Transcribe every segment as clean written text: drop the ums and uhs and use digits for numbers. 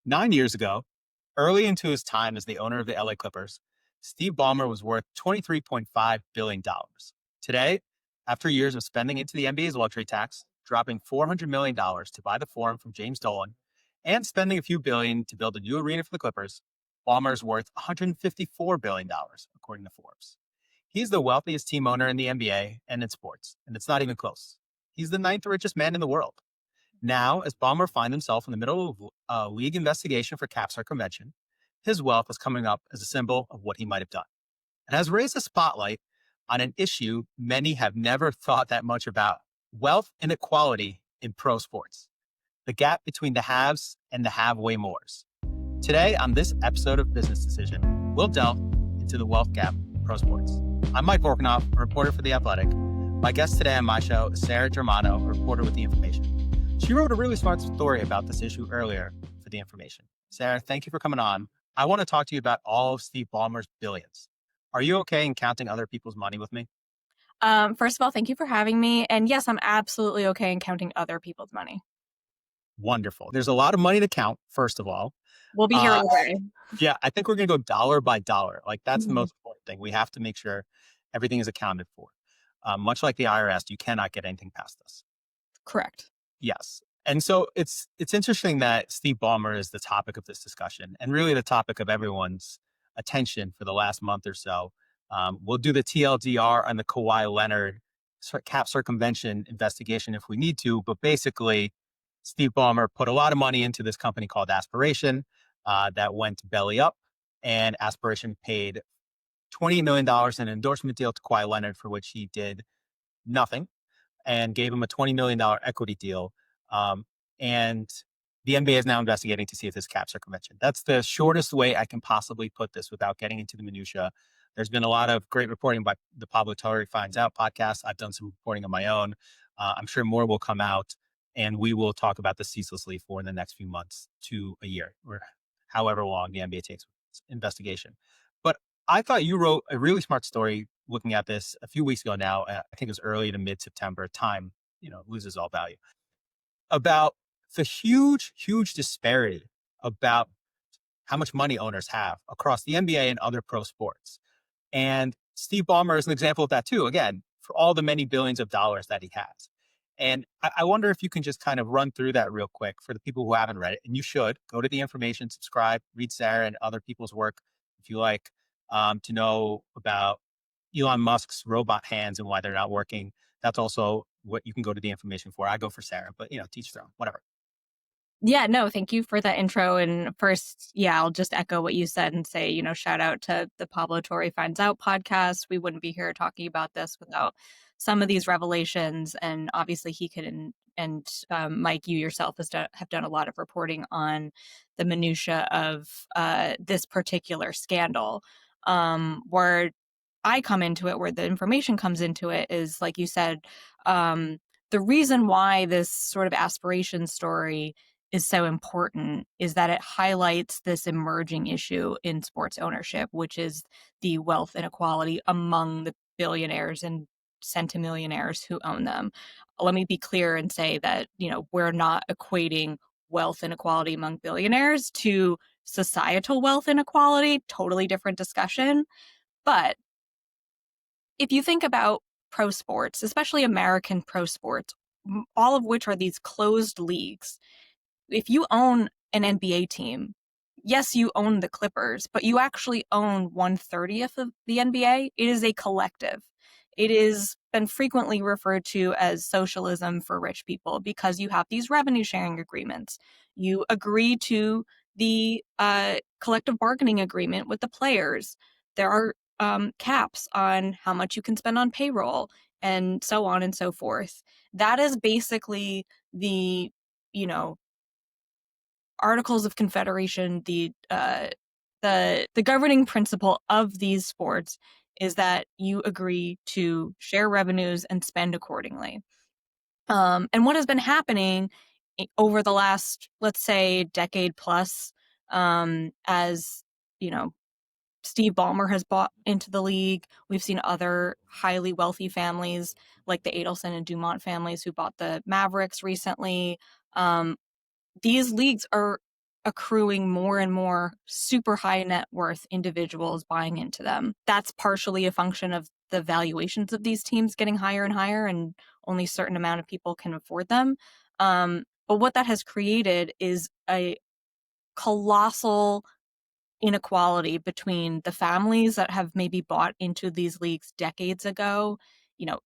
9 years ago, early into his time as the owner of the LA Clippers, Steve Ballmer was worth $23.5 billion. Today, after years of spending into the NBA's luxury tax, dropping $400 million to buy the Forum from James Dolan, and spending a few billion to build a new arena for the Clippers, Ballmer is worth $154 billion, according to Forbes. He's the wealthiest team owner in the NBA and in sports, and it's not even close. He's the ninth richest man in the world. Now, as Ballmer finds himself in the middle of a league investigation for cap circumvention, his wealth is coming up as a symbol of what he might have done. It has raised a spotlight on an issue many have never thought that much about: wealth inequality in pro sports, the gap between the haves and the have-way-mores. Today, on this episode of Business Decision, we'll delve into the wealth gap in pro sports. I'm Mike Vorkanoff, a reporter for The Athletic. My guest today on my show is Sara Germano, a reporter with The Information. She wrote a really smart story about this issue earlier for The Information. Sara, thank you for coming on. I want to talk to you about all of Steve Ballmer's billions. Are you okay in counting other people's money with me? First of all, thank you for having me. And yes, I'm absolutely okay in counting other people's money. Wonderful. There's a lot of money to count, first of all. We'll be here all day. Yeah, I think we're going to go dollar by dollar. Like, that's the most important thing. We have to make sure everything is accounted for. Much like the IRS, you cannot get anything past us. Correct. Yes. And so it's interesting that Steve Ballmer is the topic of this discussion, and really the topic of everyone's attention for the last month or so. We'll do the TLDR on the Kawhi Leonard cap circumvention investigation if we need to, but basically, Steve Ballmer put a lot of money into this company called Aspiration that went belly up, and Aspiration paid $28 million in an endorsement deal to Kawhi Leonard, for which he did nothing, and gave him a $20 million equity deal. And the NBA is now investigating to see if this cap circumvention. That's the shortest way I can possibly put this without getting into the minutia. There's been a lot of great reporting by the Pablo Torre Finds Out podcast. I've done some reporting on my own. I'm sure more will come out, and we will talk about this ceaselessly for the next few months to a year, or however long the NBA takes investigation. But I thought you wrote a really smart story looking at this a few weeks ago now. I think it was early to mid-September. Time, loses all value. About the huge disparity about how much money owners have across the NBA and other pro sports. And Steve Ballmer is an example of that too, again, for all the many billions of dollars that he has. And I wonder if you can just kind of run through that real quick for the people who haven't read it. And you should go to The Information, subscribe, read Sara and other people's work if you like to know about Elon Musk's robot hands and why they're not working. That's also what you can go to The Information for. I go for Sara, but teach their own, whatever. Yeah, no, thank you for that intro. And first, I'll just echo what you said and say, shout out to the Pablo Torre Finds Out podcast. We wouldn't be here talking about this without some of these revelations. And obviously he could, and Mike, you yourself have done a lot of reporting on the minutia of this particular scandal. Where I come into it, where the information comes into it, is, like you said, the reason why this sort of aspiration story is so important is that it highlights this emerging issue in sports ownership, which is the wealth inequality among the billionaires and centimillionaires who own them. Let me be clear and say that, we're not equating wealth inequality among billionaires to societal wealth inequality, totally different discussion. But if you think about pro sports, especially American pro sports, all of which are these closed leagues, if you own an NBA team, yes, you own the Clippers, but you actually own 1/30th of the NBA. It is a collective. It has been frequently referred to as socialism for rich people because you have these revenue sharing agreements. You agree to the collective bargaining agreement with the players. There are caps on how much you can spend on payroll and so on and so forth. That is basically the, Articles of Confederation, the governing principle of these sports is that you agree to share revenues and spend accordingly. And what has been happening over the last, let's say, decade plus, as Steve Ballmer has bought into the league. We've seen other highly wealthy families like the Adelson and Dumont families who bought the Mavericks recently. These leagues are accruing more and more super high net worth individuals buying into them. That's partially a function of the valuations of these teams getting higher and higher, and only a certain amount of people can afford them. But what that has created is a colossal inequality between the families that have maybe bought into these leagues decades ago, you know,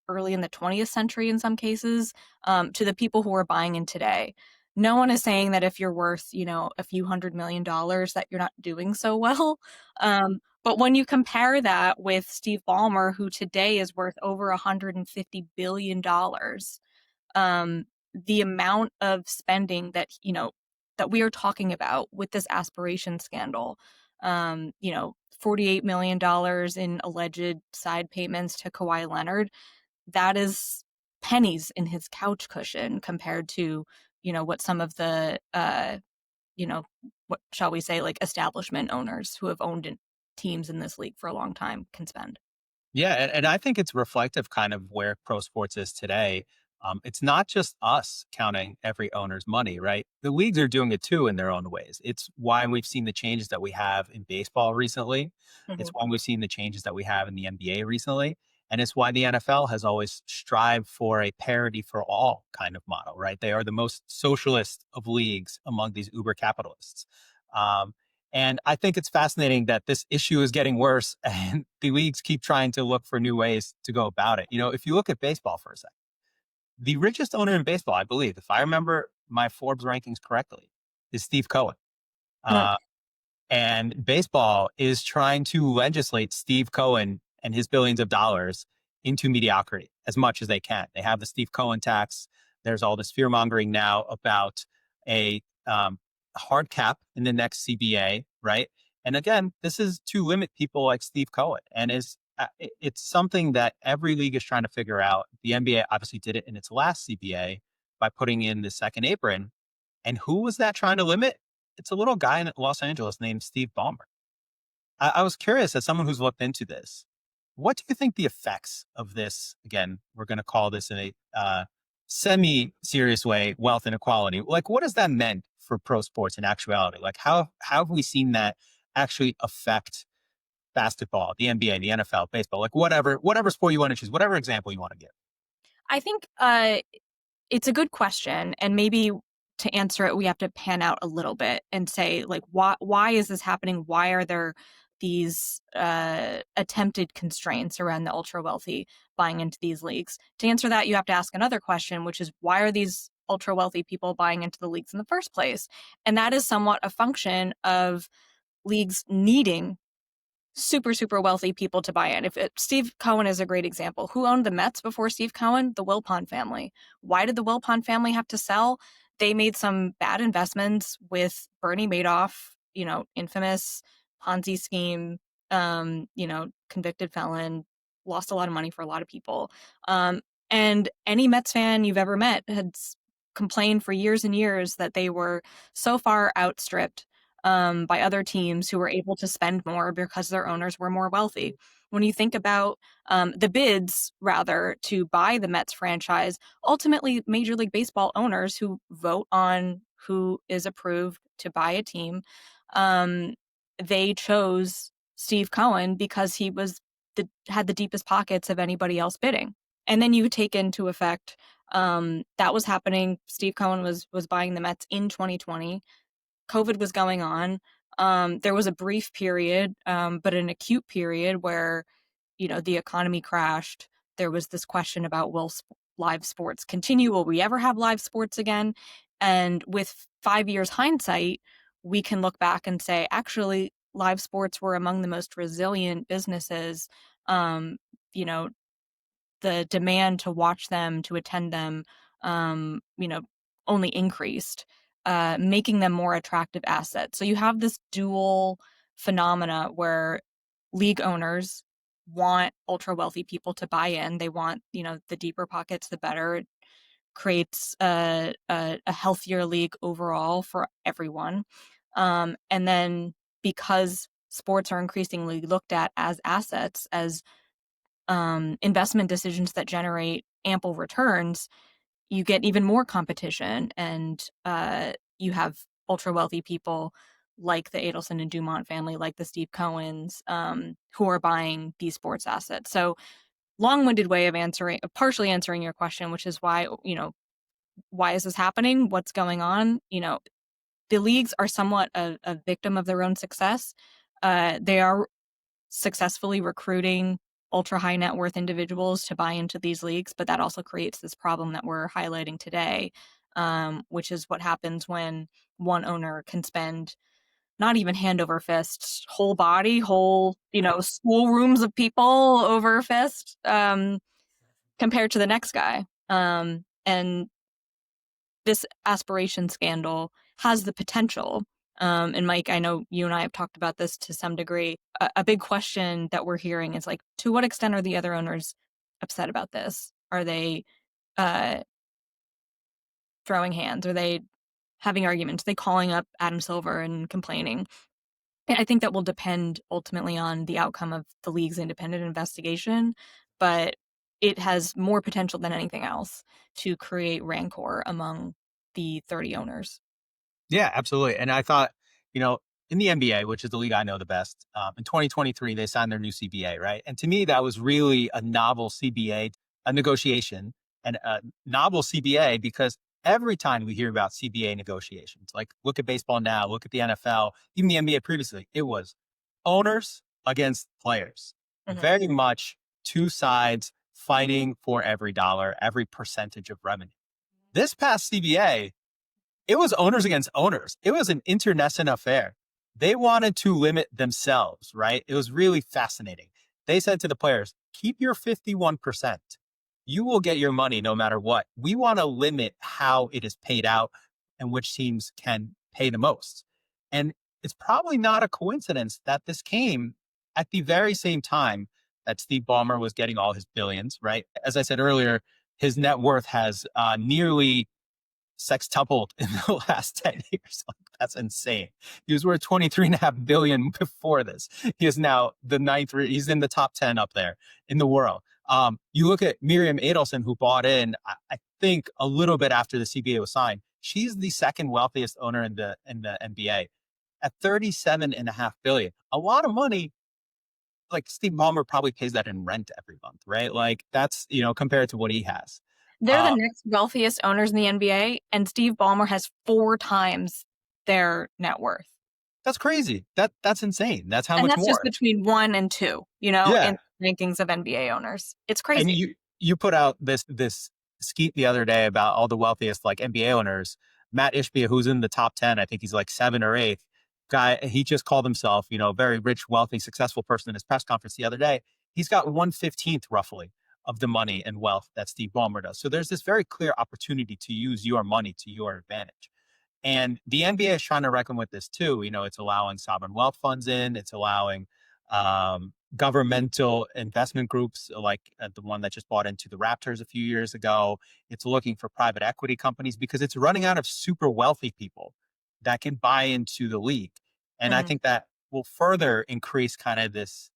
early in the 20th century in some cases, to the people who are buying in today. No one is saying that if you're worth, a few $100 million that you're not doing so well. But when you compare that with Steve Ballmer, who today is worth over $150 billion, um, the amount of spending that we are talking about with this aspiration scandal, $48 million in alleged side payments to Kawhi Leonard, that is pennies in his couch cushion compared to, what some of the, what shall we say, like establishment owners who have owned teams in this league for a long time can spend. Yeah, and I think it's reflective kind of where pro sports is today. It's not just us counting every owner's money, right? The leagues are doing it too in their own ways. It's why we've seen the changes that we have in baseball recently. It's Mhm. why we've seen the changes that we have in the NBA recently. And it's why the NFL has always strived for a parity for all kind of model, right? They are the most socialist of leagues among these uber capitalists. Um, and I think it's fascinating that this issue is getting worse and the leagues keep trying to look for new ways to go about it. If you look at baseball for a second, the richest owner in baseball, I believe, if I remember my Forbes rankings correctly, is Steve Cohen. Mm. Uh, and baseball is trying to legislate Steve Cohen and his billions of dollars into mediocrity as much as they can. They have the Steve Cohen tax. There's all this fear mongering now about a hard cap in the next CBA, right? And again, this is to limit people like Steve Cohen, and it's something that every league is trying to figure out. The NBA obviously did it in its last CBA by putting in the second apron. And who was that trying to limit? It's a little guy in Los Angeles named Steve Ballmer. I was curious, as someone who's looked into this, what do you think the effects of this? Again, we're going to call this in a semi-serious way, wealth inequality. Like, what has that meant for pro sports in actuality? Like, how have we seen that actually affect basketball, the NBA, the NFL, baseball, like whatever sport you want to choose, whatever example you want to give? I think it's a good question, and maybe to answer it, we have to pan out a little bit and say, like, why is this happening? Why are there these attempted constraints around the ultra wealthy buying into these leagues? To answer that, you have to ask another question, which is, why are these ultra wealthy people buying into the leagues in the first place? And that is somewhat a function of leagues needing super, super wealthy people to buy in. Steve Cohen is a great example. Who owned the Mets before Steve Cohen? The Wilpon family. Why did the Wilpon family have to sell? They made some bad investments with Bernie Madoff, infamous Ponzi scheme, convicted felon, lost a lot of money for a lot of people. And any Mets fan you've ever met had complained for years and years that they were so far outstripped by other teams who were able to spend more because their owners were more wealthy. When you think about the bids, rather, to buy the Mets franchise, ultimately Major League Baseball owners who vote on who is approved to buy a team, they chose Steve Cohen because he had the deepest pockets of anybody else bidding. And then you take into effect that was happening. Steve Cohen was buying the Mets in 2020. COVID was going on. There was a brief period, but an acute period where, the economy crashed. There was this question about, will live sports continue? Will we ever have live sports again? And with 5 years hindsight, we can look back and say, actually, live sports were among the most resilient businesses. Um, you know, the demand to watch them, to attend them, um, you know, only increased, making them more attractive assets. So you have this dual phenomena where league owners want ultra wealthy people to buy in. They want, the deeper pockets, the better. It creates a healthier league overall for everyone. And then because sports are increasingly looked at as assets, as investment decisions that generate ample returns, you get even more competition, and you have ultra wealthy people like the Adelson and Dumont family, like the Steve Cohens, who are buying these sports assets. So long-winded way of partially answering your question, which is why, why is this happening? What's going on? The leagues are somewhat a victim of their own success. They are successfully recruiting ultra high net worth individuals to buy into these leagues, but that also creates this problem that we're highlighting today, which is what happens when one owner can spend not even hand over fist, whole body, schoolrooms of people over fist, compared to the next guy. And this aspiration scandal has the potential. And Mike, I know you and I have talked about this to some degree. A big question that we're hearing is like, to what extent are the other owners upset about this? Are they uh, throwing hands? Are they having arguments? Are they calling up Adam Silver and complaining? And I think that will depend ultimately on the outcome of the league's independent investigation, but it has more potential than anything else to create rancor among the 30 owners. Yeah, absolutely. And I thought, you know, in the NBA, which is the league I know the best, in 2023, they signed their new CBA, right? And to me, that was really a novel CBA, a negotiation, and a novel CBA because every time we hear about CBA negotiations, like look at baseball now, look at the NFL, even the NBA previously, it was owners against players. Very much two sides fighting for every dollar, every percentage of revenue. This past CBA, it was owners against owners. It was an internecine affair. They wanted to limit themselves, right? It was really fascinating. They said to the players, keep your 51%. You will get your money no matter what. We want to limit how it is paid out and which teams can pay the most. And it's probably not a coincidence that this came at the very same time that Steve Ballmer was getting all his billions, right? As I said earlier, his net worth has nearly sextupled in the last 10 years. Like, that's insane. He was worth 23.5 billion before this. He is now the ninth, he's in the top 10 up there in the world. You look at Miriam Adelson, who bought in, I think a little bit after the CBA was signed. She's the second wealthiest owner in the NBA at 37.5 billion. A lot of money. Like Steve Ballmer probably pays that in rent every month, right? Like that's, compared to what he has. They're the next wealthiest owners in the NBA, and Steve Ballmer has 4 times their net worth. That's crazy. That's insane. That's how And much that's just more. between 1 and 2, Yeah. in rankings of NBA owners. It's And crazy. you put out this skeet the other day about all the wealthiest like NBA owners. Matt Ishbia, who's in the top 10, I think he's like 7th or 8th guy. He just called himself, a very rich, wealthy, successful person in his press conference the other day. He's got 1/15 roughly of the money and wealth that Steve Ballmer does. So there's this very clear opportunity to use your money to your advantage. And the NBA is trying to reckon with this too. It's allowing sovereign wealth funds in, it's allowing governmental investment groups like the one that just bought into the Raptors a few years ago. It's looking for private equity companies because it's running out of super wealthy people that can buy into the league. And I think that will further increase kind of this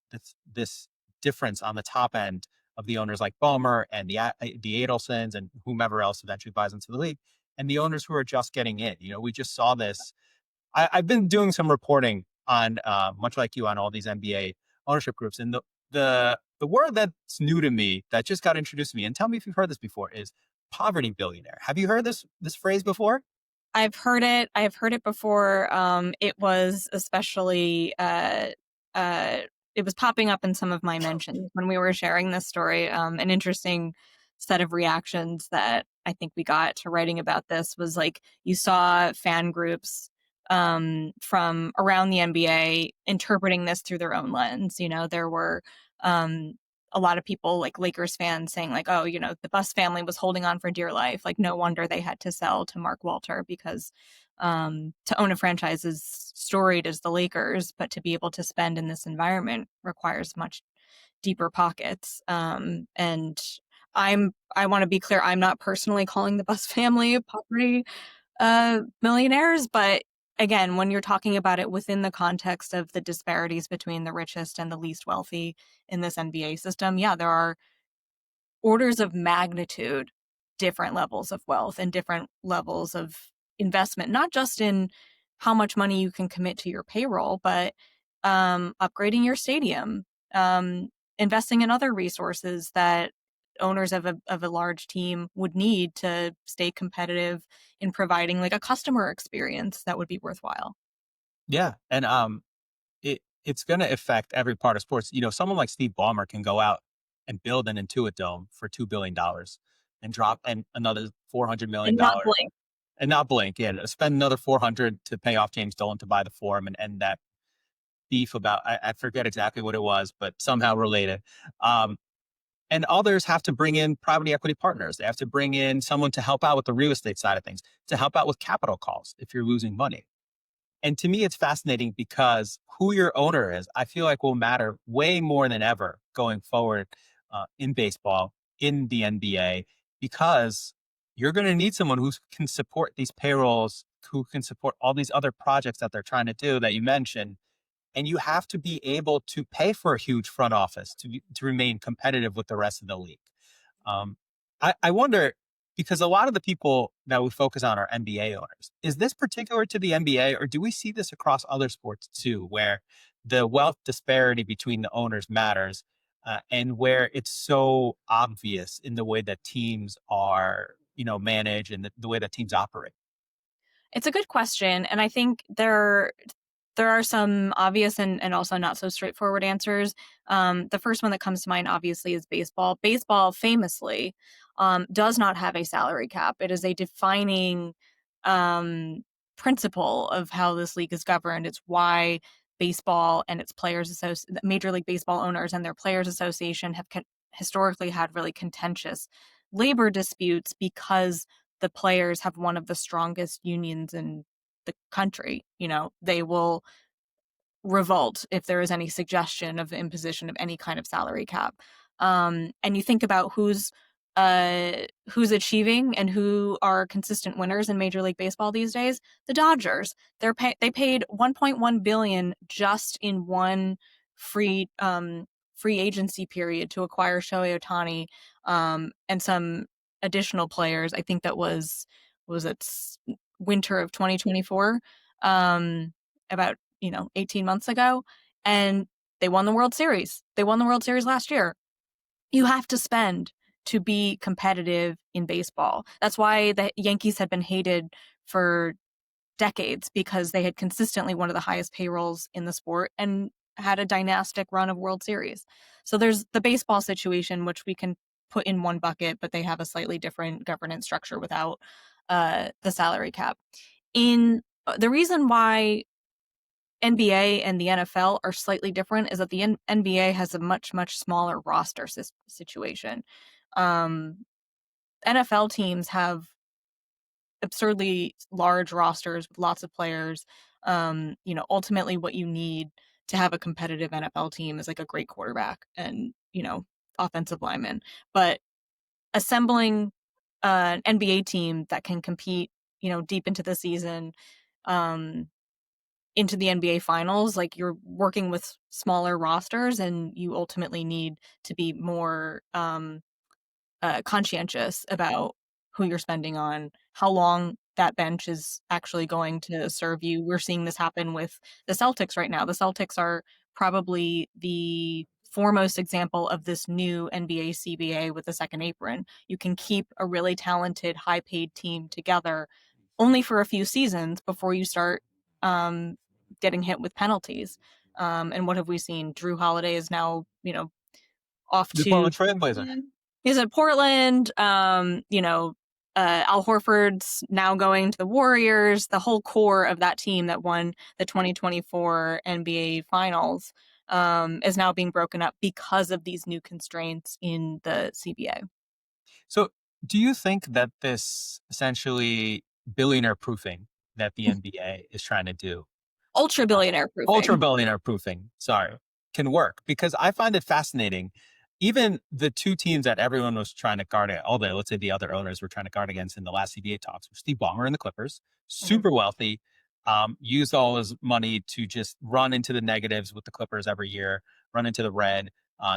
difference on the top end of the owners like Ballmer and the Adelsons and whomever else eventually buys into the league, and the owners who are just getting in. We just saw this. I've been doing some reporting on, much like you, on all these NBA ownership groups, and the word that's new to me that just got introduced to me, and tell me if you've heard this before, is poverty billionaire. Have you heard this phrase before? I've heard it. I've heard it before. It was especially it was popping up in some of my mentions when we were sharing this story. An interesting set of reactions that I think we got to writing about this was like you saw fan groups from around the NBA interpreting this through their own lens. There were a lot of people like Lakers fans saying like, oh, the Bus family was holding on for dear life. Like no wonder they had to sell to Mark Walter because to own a franchise is storied as the Lakers, but to be able to spend in this environment requires much deeper pockets. And I want to be clear, I'm not personally calling the Bus family poverty millionaires, but again, when you're talking about it within the context of the disparities between the richest and the least wealthy in this NBA system, yeah, there are orders of magnitude different levels of wealth and different levels of investment, not just in how much money you can commit to your payroll, but upgrading your stadium, investing in other resources that owners of a large team would need to stay competitive in providing like a customer experience that would be worthwhile. Yeah. And it's going to affect every part of sports. Someone like Steve Ballmer can go out and build an Intuit Dome for $2 billion and drop and another $400 And not million blink. and not blink. Yeah, spend another 400 to pay off James Dolan to buy the forum and end that beef about I forget exactly what it was, but somehow related. Um, and others have to bring in private equity partners. They have to bring in someone to help out with the real estate side of things, to help out with capital calls if you're losing money. And to me, it's fascinating because who your owner is, I feel like will matter way more than ever going forward in baseball, in the NBA, because you're going to need someone who can support these payrolls, who can support all these other projects that they're trying to do that you mentioned. And you have to be able to pay for a huge front office to remain competitive with the rest of the league. Um, I wonder, because a lot of the people that we focus on are NBA owners. Is this particular to the NBA, or do we see this across other sports too, where the wealth disparity between the owners matters, and where it's so obvious in the way that teams are, managed and the way that teams operate? It's a good question, and I think there are some obvious and also not so straightforward answers. The first one that comes to mind, obviously, is baseball. Baseball famously does not have a salary cap. It is a defining um, principle of how this league is governed. It's why baseball and its Major League Baseball owners and their players association have historically had really contentious labor disputes because the players have one of the strongest unions in the country. They will revolt if there is any suggestion of the imposition of any kind of salary cap. And you think about who's achieving and who are consistent winners in Major League Baseball these days. The Dodgers. They paid 1.1 billion just in one free free agency period to acquire Shohei Ohtani, and some additional players. I think that was it winter of 2024, about 18 months ago, and they won the World Series. They won the World Series last year. You have to spend to be competitive in baseball. That's why the Yankees had been hated for decades, because they had consistently one of the highest payrolls in the sport and had a dynastic run of World Series. So there's the baseball situation, which we can put in one bucket, but they have a slightly different governance structure without the salary cap. In The reason why NBA and the NFL are slightly different is that the NBA has a much, much smaller roster situation. Um, NFL teams have absurdly large rosters with lots of players. Ultimately, what you need to have a competitive NFL team is like a great quarterback and, offensive lineman. But assembling an NBA team that can compete, deep into the season, um, into the NBA finals, like you're working with smaller rosters and you ultimately need to be more conscientious about who you're spending on, how long that bench is actually going to serve you. We're seeing this happen with the Celtics right now. The Celtics are probably the foremost example of this new NBA CBA with the second apron. You can keep a really talented, high paid team together only for a few seasons before you start getting hit with penalties. And what have we seen? Drew Holiday is now, off The to Portland Trailblazer. he's at Portland. Al Horford's now going to the Warriors. The whole core of that team that won the 2024 NBA Finals is now being broken up because of these new constraints in the CBA. So, do you think that this essentially billionaire proofing that the NBA is trying to do, Ultra billionaire ultra proofing. billionaire proofing, sorry, can work? Because I find it fascinating. Even the two teams that everyone was trying to guard, although let's say the other owners were trying to guard against in the last CBA talks, were Steve Ballmer and the Clippers, Mhm. super wealthy, used all his money to just run into the negatives with the Clippers every year, run into the red.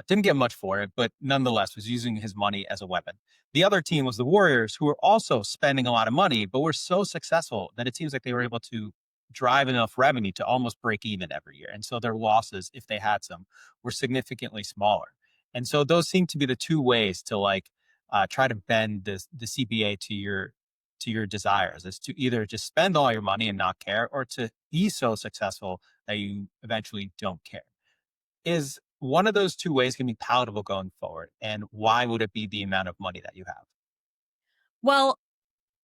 Didn't get much for it, but nonetheless was using his money as a weapon. The other team was the Warriors, who were also spending a lot of money, but were so successful that it seems like they were able to drive enough revenue to almost break even every year. And so their losses, if they had some, were significantly smaller. And so those seem to be the two ways to like try to bend the CBA to your desires, is to either just spend all your money and not care, or to be so successful that you eventually don't care. Is one of those two ways going to be palatable going forward? And why would it be the amount of money that you have? Well,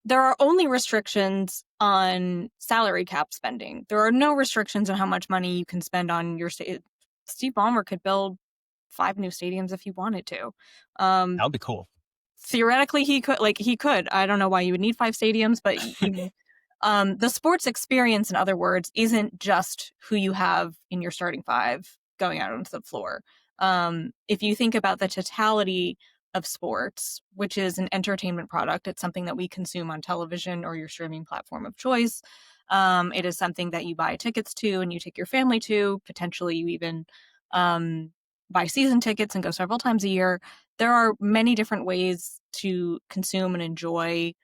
there are only restrictions on salary cap spending. There are no restrictions on how much money you can spend on your Steve Ballmer could build 5 new stadiums if he wanted to. That would be cool. Theoretically, he could. I don't know why you would need 5 stadiums, but the sports experience, in other words, isn't just who you have in your starting 5 going out onto the floor. If you think about the totality of sports, which is an entertainment product, it's something that we consume on television or your streaming platform of choice. It is something that you buy tickets to and you take your family to. Potentially, you even buy season tickets and go several times a year. There are many different ways to consume and enjoy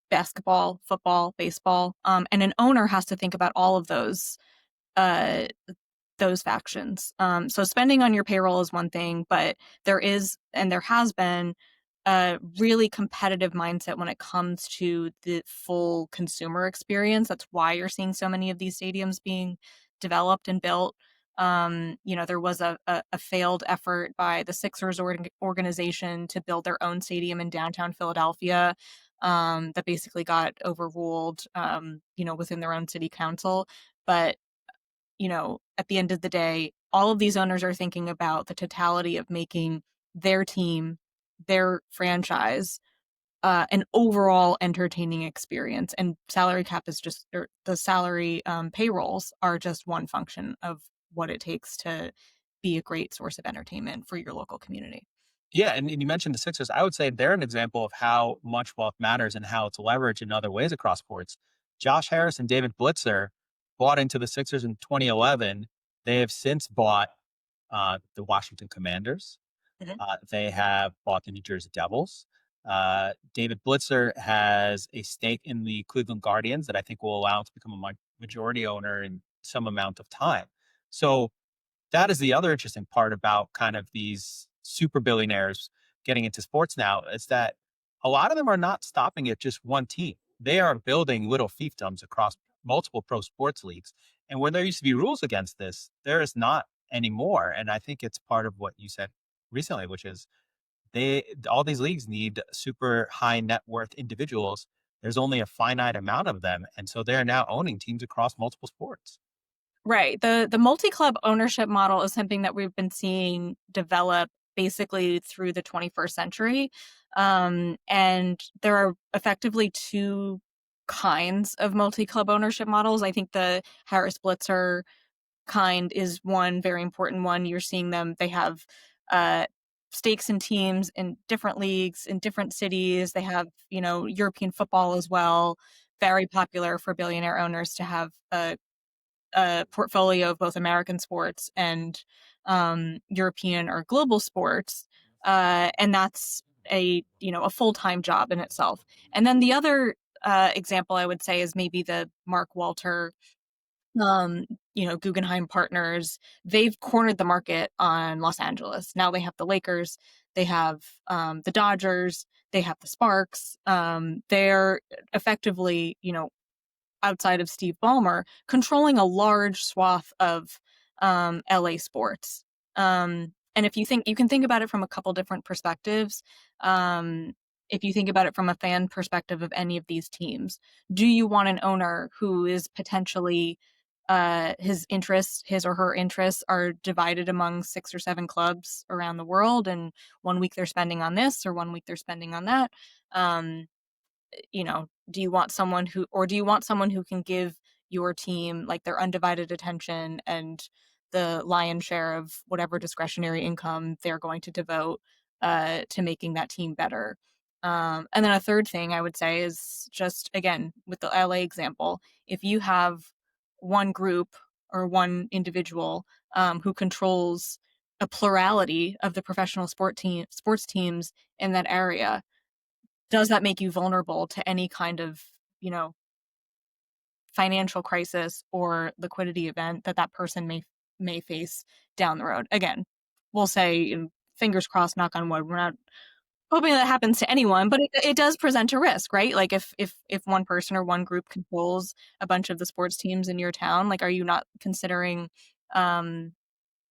basketball, football, baseball, and an owner has to think about all of uh, those factions. So spending on your payroll is one thing, but there is and there has been a really competitive mindset when it comes to the full consumer experience. That's why you're seeing so many of these stadiums being developed and built. There was a failed effort by the Sixers organization to build their own stadium in downtown Philadelphia that basically got overruled, within their own city council. But at the end of the day, all of these owners are thinking about the totality of making their team, their franchise, an overall entertaining experience. And salary cap is just, or the salary payrolls are just one function of what it takes to be a great source of entertainment for your local community. Yeah, and you mentioned the Sixers. I would say they're an example of how much wealth matters and how it's leveraged in other ways across sports. Josh Harris and David Blitzer bought into the Sixers in 2011. They have since bought the Washington Commanders. Mhm. They have bought the New Jersey Devils. David Blitzer has a stake in the Cleveland Guardians that I think will allow him to become a majority owner in some amount of time. So that is the other interesting part about kind of these super billionaires getting into sports now, is that a lot of them are not stopping at just one team. They are building little fiefdoms across multiple pro sports leagues. And where there used to be rules against this, there is not anymore. And I think it's part of what you said recently, which is all these leagues need super high net worth individuals. There's only a finite amount of them. And so they're now owning teams across multiple sports. Right. The multi-club ownership model is something that we've been seeing develop basically through the 21st century. And there are effectively 2 kinds of multi-club ownership models. I think the Harris Blitzer kind is one very important one. You're seeing them, they have uh, stakes in teams in different leagues, in different cities. They have, European football as well. Very popular for billionaire owners to have a portfolio of both American sports and European or global sports, and that's a full time job in itself. And then the other example I would say is maybe the Mark Walter, um, Guggenheim Partners. They've cornered the market on Los Angeles. Now they have the Lakers, they have the Dodgers, they have the Sparks. They're effectively, outside of Steve Ballmer, controlling a large swath of LA sports. And if you think, you can think about it from a couple different perspectives. Um, if you think about it from a fan perspective of any of these teams, do you want an owner who is potentially his or her interests are divided among 6 or 7 clubs around the world, and one week they're spending on this or one week they're spending on that? Um, do you want someone who can give your team like their undivided attention and the lion's share of whatever discretionary income they're going to devote to making that team better? And then a third thing I would say is just again with the LA example, if you have one group or one individual who controls a plurality of the professional sports teams in that area, does that make you vulnerable to any kind of, you know, financial crisis or liquidity event that that person may face down the road. Again, we'll say, fingers crossed, knock on wood, we're not hoping that happens to anyone, but it does present a risk, right? Like if one person or one group controls a bunch of the sports teams in your town, like, are you not considering um,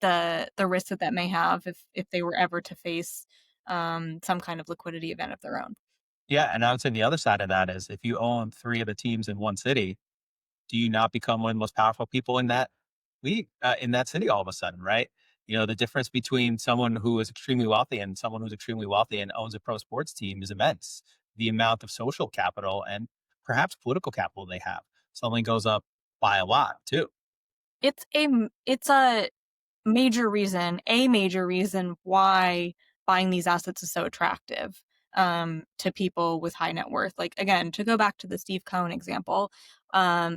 the risk that may have if they were ever to face some kind of liquidity event of their own? Yeah, and I would say the other side of that is if you own 3 of the teams in one city, do you not become one of the most powerful people in that league, in that city all of a sudden, right? You know, the difference between someone who is extremely wealthy and someone who's extremely wealthy and owns a pro sports team is immense. The amount of social capital and perhaps political capital they have suddenly goes up by a lot too. It's a major reason why buying these assets is so attractive to people with high net worth. Like, again, to go back to the Steve Cohen example,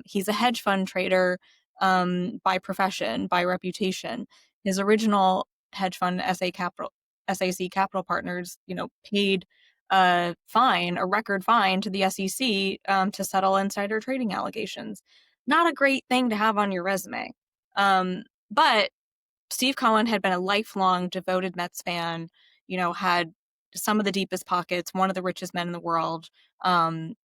he's a hedge fund trader by profession, by reputation. His original hedge fund, SAC Capital Partners, paid a record fine to the SEC to settle insider trading allegations. Not a great thing to have on your resume. But Steve Cohen had been a lifelong devoted Mets fan, had some of the deepest pockets, one of the richest men in the world, and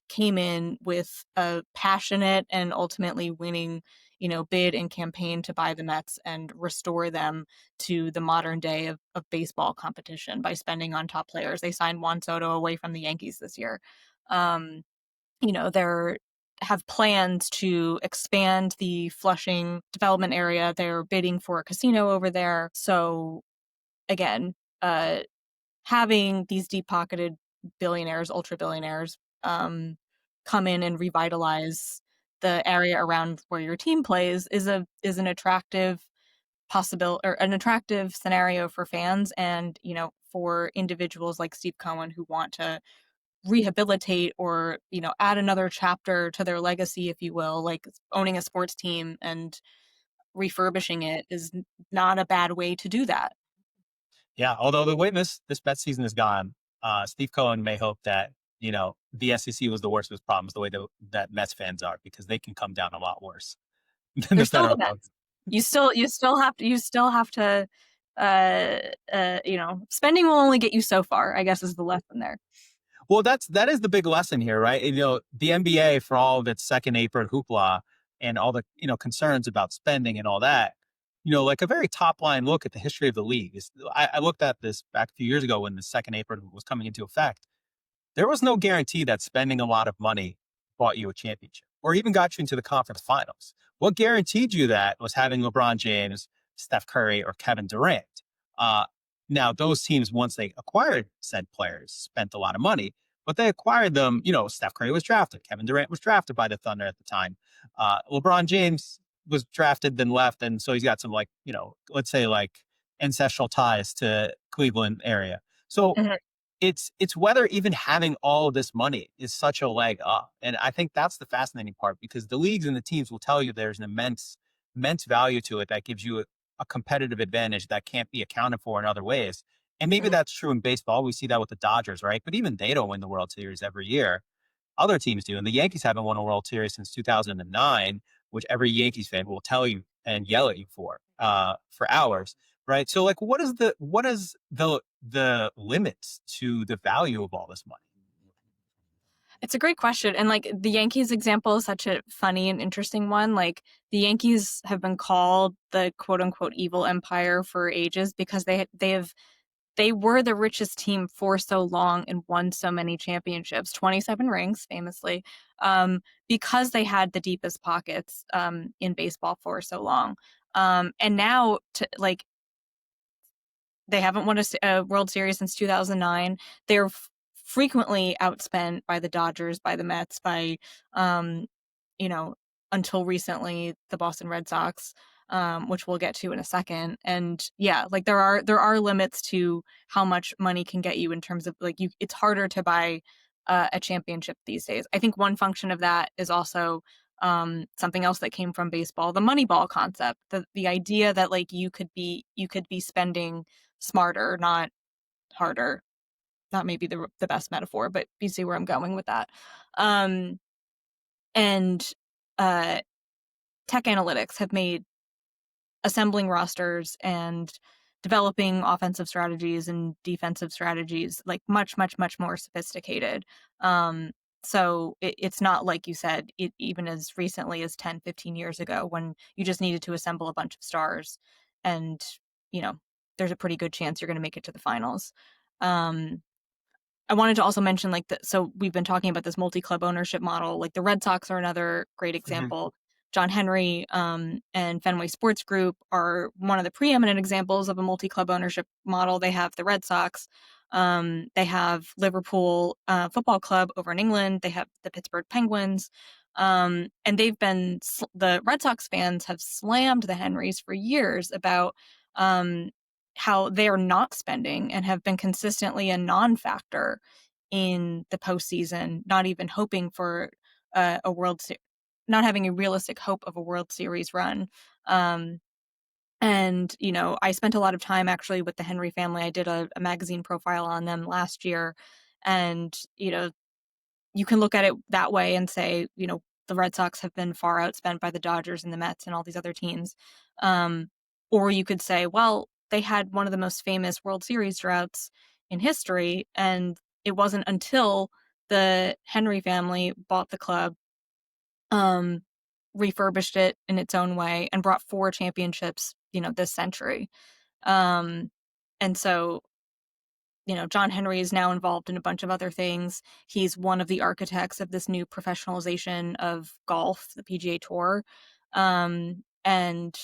came in with a passionate and ultimately winning, bid and campaign to buy the Mets and restore them to the modern day of baseball competition by spending on top players. They signed Juan Soto away from the Yankees this year. Um, they're have plans to expand the Flushing development area. They're bidding for a casino over there. So again, uh, having these deep pocketed billionaires, ultra billionaires, come in and revitalize the area around where your team plays is an attractive possible or an attractive scenario for fans and for individuals like Steve Cohen who want to rehabilitate or add another chapter to their legacy, if you will, like owning a sports team and refurbishing it is not a bad way to do that. Yeah, although the way this bet season is gone, Steve Cohen may hope that the SEC was the worst of his problems, the way that Mets fans are, because they can come down a lot worse than They're the still the federal government. Mets. You still have to spending will only get you so far, I guess, is the lesson there. Well, that is the big lesson here, right? The NBA, for all of its second apron hoopla and all the concerns about spending and all that, like a very top line look at the history of the league. I looked at this back a few years ago when the second apron was coming into effect. There was no guarantee that spending a lot of money bought you a championship or even got you into the conference finals. What guaranteed you that was having LeBron James, Steph Curry, or Kevin Durant. Uh, Now, those teams, once they acquired said players, spent a lot of money, but they acquired them. Steph Curry was drafted. Kevin Durant was drafted by the Thunder at the time. LeBron James was drafted, then left. And so he's got some, let's say, ancestral ties to Cleveland area. So Mhm. it's whether even having all of this money is such a leg up. And I think that's the fascinating part because the leagues and the teams will tell you there's an immense value to it that gives you a competitive advantage that can't be accounted for in other ways. And maybe Mhm. that's true in baseball. We see that with the Dodgers, right? But even they don't win the World Series every year. Other teams do. And the Yankees haven't won a World Series since 2009, which every Yankees fan will tell you and yell at you for hours. Right. So like what is the limits to the value of all this money? It's a great question. And like the Yankees example is such a funny and interesting one. Like the Yankees have been called the quote unquote evil empire for ages because they were the richest team for so long and won so many championships, 27 rings famously, because they had the deepest pockets in baseball for so long. And now like they haven't won a World Series since 2009. They're frequently outspent by the Dodgers, by the Mets, by, um, you know, until recently, the Boston Red Sox, which we'll get to in a second. And yeah, like there are limits to how much money can get you in terms of like it's harder to buy a championship these days. I think one function of that is also something else that came from baseball, the Moneyball concept, the idea that like you could be spending smarter, not harder. Not maybe the best metaphor, but you see where I'm going with that. Um, and uh, tech analytics have made assembling rosters and developing offensive strategies and defensive strategies like much, much, much more sophisticated. Um, so it's not like you said, even as recently as 10, 15 years ago when you just needed to assemble a bunch of stars and, you know, there's a pretty good chance you're going to make it to the finals. Um, I wanted to also mention so we've been talking about this multi-club ownership model. Like the Red Sox are another great Mhm. example. John Henry and Fenway Sports Group are one of the preeminent examples of a multi-club ownership model. They have the Red Sox. They have Liverpool Football Club over in England. They have the Pittsburgh Penguins. And the Red Sox fans have slammed the Henrys for years about how they are not spending and have been consistently a non-factor in the postseason, not even hoping for a not having a realistic hope of a World Series run. Um, and I spent a lot of time actually with the Henry family. I did a magazine profile on them last year, and you can look at it that way and say, the Red Sox have been far outspent by the Dodgers and the Mets and all these other teams. Um, or you could say, well, they had one of the most famous World Series droughts in history, and it wasn't until the Henry family bought the club, um, refurbished it in its own way, and brought 4 championships, this century. Um, and so John Henry is now involved in a bunch of other things. He's one of the architects of this new professionalization of golf, the PGA Tour. And,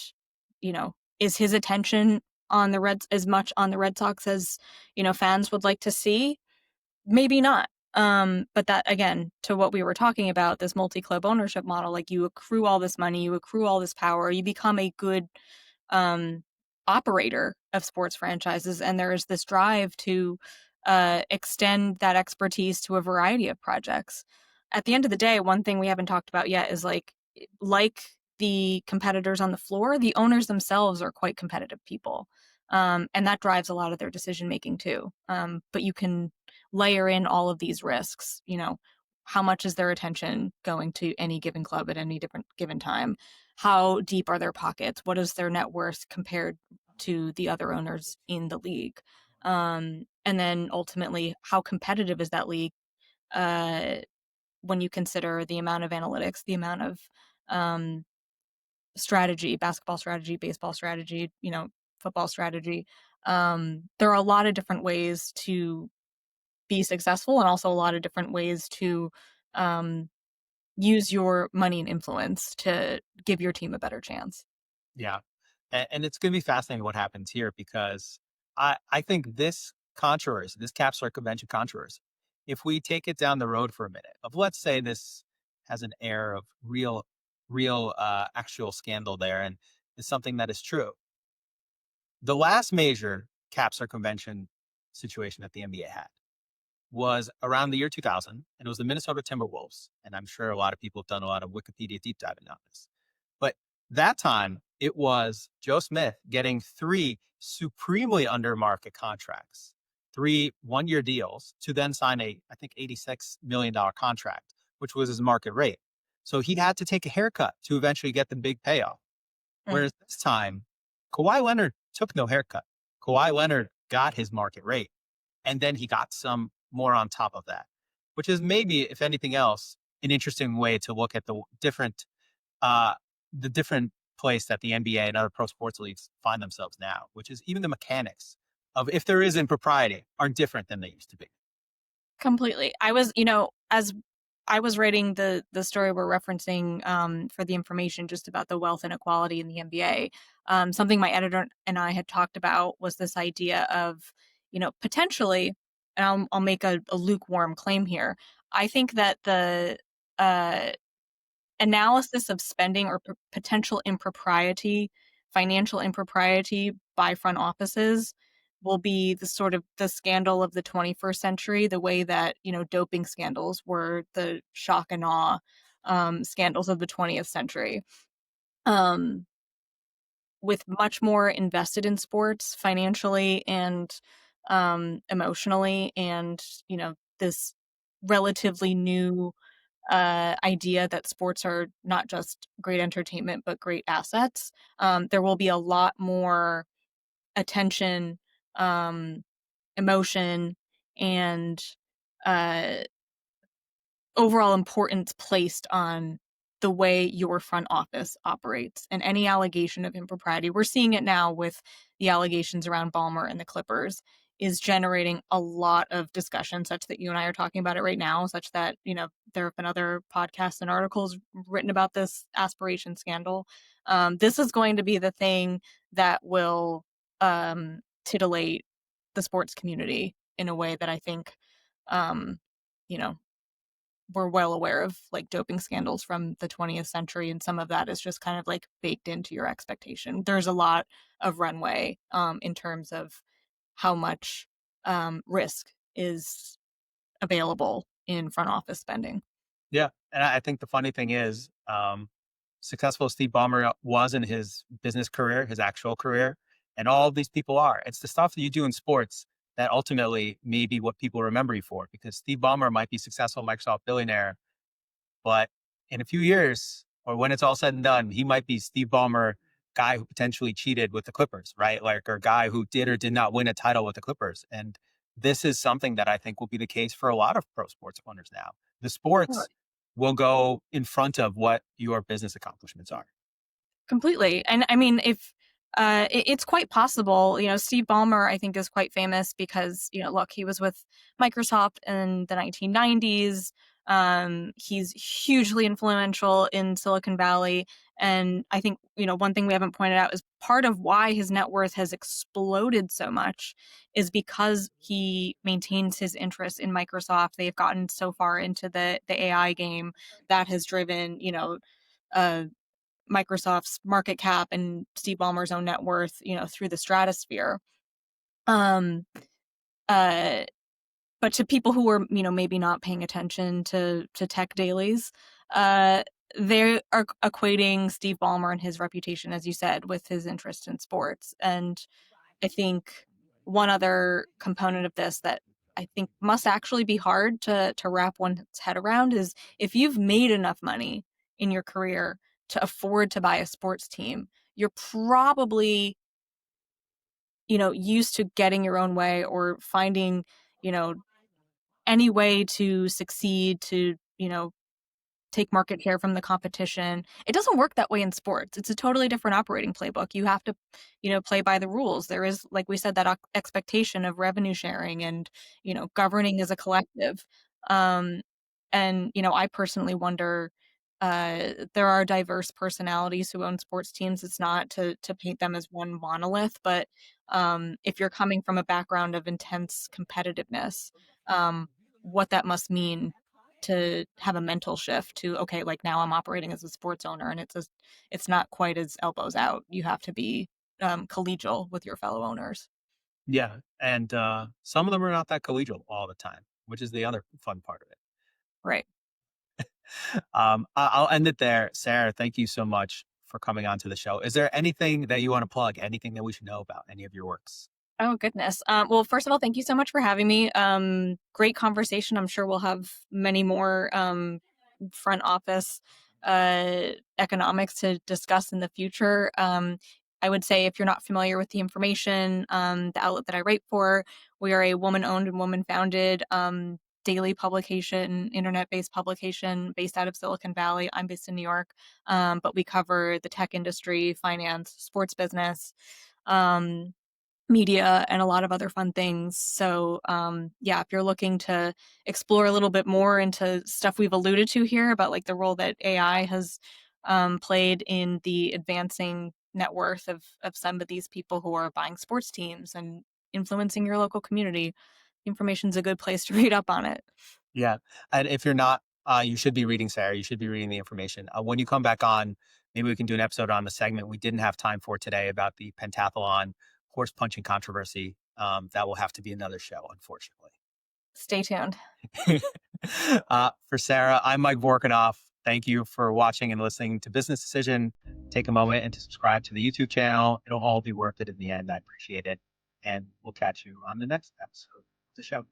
is his attention on the Reds as much on the Red Sox as, fans would like to see? Maybe not. But that again, to what we were talking about, this multi-club ownership model, like you accrue all this money, you accrue all this power, you become a good um, operator of sports franchises, and there is this drive to extend that expertise to a variety of projects. At the end of the day, one thing we haven't talked about yet is like the competitors on the floor, the owners themselves are quite competitive people. And that drives a lot of their decision making too. But you can layer in all of these risks. How much is their attention going to any given club at any different given time? How deep are their pockets? What is their net worth compared to the other owners in the league? And then ultimately, how competitive is that league uh, when you consider the amount of analytics, the amount of um, strategy, basketball strategy, baseball strategy, football strategy. There are a lot of different ways to be successful and also a lot of different ways to um, use your money and influence to give your team a better chance. Yeah. And it's going to be fascinating what happens here because I think this controversy, this capsular convention controversy, if we take it down the road for a minute, of let's say this has an air of real actual scandal there and is something that is true. The last major capsular convention situation that the NBA had was around the year 2000, and it was the Minnesota Timberwolves. And I'm sure a lot of people have done a lot of Wikipedia deep diving on this. But that time, it was Joe Smith getting 3 supremely under market contracts, 3 1-year deals to then sign I think, $86 million contract, which was his market rate. So he had to take a haircut to eventually get the big payoff. Mm. Whereas this time, Kawhi Leonard took no haircut. Kawhi Leonard got his market rate, and then he got some more on top of that, which is maybe, if anything else, an interesting way to look at uh, the different place that the NBA and other pro sports leagues find themselves now, which is even the mechanics of if there is impropriety are different than they used to be. Completely. As I was writing the story we're referencing for the information just about the wealth inequality in the NBA, something my editor and I had talked about was this idea of, potentially, and I'll make a lukewarm claim here. I think that the uh, analysis of spending or potential impropriety, financial impropriety by front offices will be the sort of the scandal of the 21st century, the way that, doping scandals were the shock and awe scandals of the 20th century. Um, with much more invested in sports financially and emotionally, and, this relatively new idea that sports are not just great entertainment, but great assets. There will be a lot more attention, um, emotion, and uh, overall importance placed on the way your front office operates and any allegation of impropriety. We're seeing it now with the allegations around Ballmer and the Clippers is generating a lot of discussion such that you and I are talking about it right now, such that, there have been other podcasts and articles written about this aspiration scandal. This is going to be the thing that will titillate the sports community in a way that I think, um, you know, we're well aware of, like, doping scandals from the 20th century, and some of that is just kind of like baked into your expectation. There's a lot of runway in terms of how much risk is available in front office spending. Yeah, and I think the funny thing is, successful Steve Ballmer was in his business career, his actual career, and all of these people are. It's the stuff that you do in sports that ultimately may be what people remember you for. Because Steve Ballmer might be successful Microsoft billionaire, but in a few years, or when it's all said and done, he might be Steve Ballmer, guy who potentially cheated with the Clippers, right? Like, or guy who did or did not win a title with the Clippers. And this is something that I think will be the case for a lot of pro sports owners now. The sports will go in front of what your business accomplishments are. Completely. And I mean, if it's quite possible, Steve Ballmer, I think, is quite famous because, look, he was with Microsoft in the 1990s. He's hugely influential in Silicon Valley. And I think, one thing we haven't pointed out is part of why his net worth has exploded so much is because he maintains his interest in Microsoft. They've gotten so far into the AI game that has driven, uh, Microsoft's market cap and Steve Ballmer's own net worth, through the stratosphere. Um, uh, but to people who are, maybe not paying attention to tech dailies, uh, they are equating Steve Ballmer and his reputation, as you said, with his interest in sports. And I think one other component of this that I think must actually be hard to wrap one's head around is if you've made enough money in your career to afford to buy a sports team, you're probably, used to getting your own way or finding, you know, any way to succeed, to, take market share from the competition. It doesn't work that way in sports. It's a totally different operating playbook. You have to, play by the rules. There is, like we said, that expectation of revenue sharing and, governing as a collective. Um, and, I personally wonder, there are diverse personalities who own sports teams. It's not to paint them as one monolith, but if you're coming from a background of intense competitiveness, what that must mean to have a mental shift to, okay, like now I'm operating as a sports owner, and it's not quite as elbows out. You have to be collegial with your fellow owners. Yeah. And some of them are not that collegial all the time, which is the other fun part of it. Right. I'll end it there. Sarah, thank you so much for coming on to the show. Is there anything that you want to plug? Anything that we should know about any of your works? Oh, goodness. Well, first of all, thank you so much for having me. Great conversation. I'm sure we'll have many more front office economics to discuss in the future. I would say if you're not familiar with the information, the outlet that I write for, we are a woman-owned and woman-founded daily publication, internet-based publication based out of Silicon Valley. I'm based in New York, but we cover the tech industry, finance, sports business. Media and a lot of other fun things. So, yeah, if you're looking to explore a little bit more into stuff we've alluded to here about like the role that AI has played in the advancing net worth of some of these people who are buying sports teams and influencing your local community, information's a good place to read up on it. Yeah. And if you're not, you should be reading Sarah. You should be reading the information. When you come back on, maybe we can do an episode on the segment we didn't have time for today about the pentathlon horse punching controversy. That will have to be another show, unfortunately. Stay tuned. For Sarah, I'm Mike Vorkanoff. Thank you for watching and listening to Business Decision. Take a moment and to subscribe to the YouTube channel. It'll all be worth it in the end. I appreciate it. And we'll catch you on the next episode of the show.